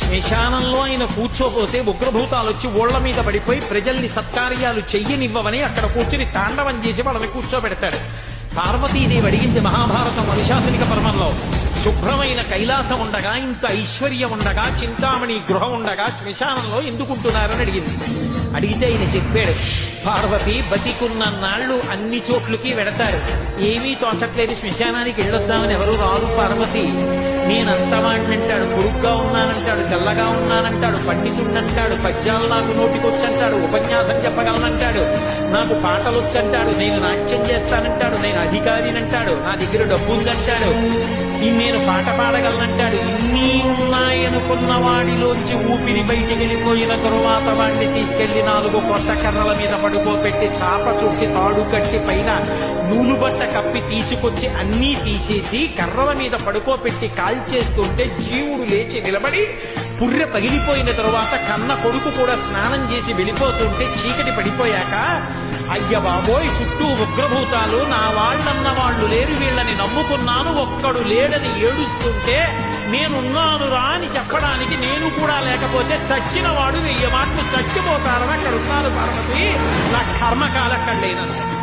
శ్మశానంలో ఆయన కూర్చోపోతే ఉగ్రభూతాలు వచ్చి ఓళ్ల మీద పడిపోయి ప్రజల్ని సత్కార్యాలు చెయ్యనివ్వవని అక్కడ కూర్చుని తాండవం చేసి వాళ్ళని కూర్చోబెడతాడు. పార్వతీదేవి అడిగింది మహాభారతం అనుశాసనిక పర్వంలో, శుభ్రమైన కైలాసం ఉండగా, ఇంత ఐశ్వర్యం ఉండగా, చింతామణి గృహం ఉండగా శ్మశానంలో ఎందుకుంటున్నారని అడిగింది. అడిగితే ఆయన చెప్పాడు, పార్వతి బతికున్న నాళ్లు అన్ని చోట్లకి వెడతారు, ఏమీ తోచట్లేదు, శ్మశానానికి వెళ్ళొద్దామని ఎవరు రారు పార్వతి. నేనంతవాణ్ణంటాడు, పొడుగ్గా ఉన్నానంటాడు, తెల్లగా ఉన్నానంటాడు, పండితుడంటాడు, పద్యాలు నాకు నోటికొచ్చంటాడు, ఉపన్యాసం చెప్పగలనంటాడు, నాకు పాటలు వచ్చంటాడు, నేను నాట్యం చేస్తానంటాడు, నేను అధికారినంటాడు, నా దగ్గర డబ్బు ఉందంటాడు, నేను పాట పాడగలనంటాడు. ఇన్ని ఉన్నాయనుకున్న వాడిలోంచి ఊపిరి బయటికి వెళ్ళిపోయిన తరువాత వాడిని తీసుకెళ్లి 4 కొత్త కర్రల మీద పడుకోబెట్టి చాప చుట్టి తాడు కట్టి పైన నూలు బట్ట కప్పి తీసుకొచ్చి అన్నీ తీసేసి కర్రల మీద పడుకోబెట్టి కాల్చేస్తుంటే జీవుడు లేచి నిలబడి పుర్రె పగిలిపోయిన తరువాత కన్న కొడుకు కూడా స్నానం చేసి వెళ్ళిపోతుంటే చీకటి పడిపోయాక, అయ్య బాబోయ్ చుట్టూ ఉగ్రభూతాలు, నా వాళ్ళన్న వాళ్ళు లేరు, వీళ్ళని నమ్ముకున్నాను, ఒక్కడు లేడని ఏడుస్తుంటే నేనున్నాను రా అని చెప్పడానికి నేను కూడా లేకపోతే చచ్చిన వాడు 1000 మాటలు చచ్చిపోతారని అక్కడ ఉన్నారు పార్వతి. నా కర్మకాలక్కడ లేనన్నారు.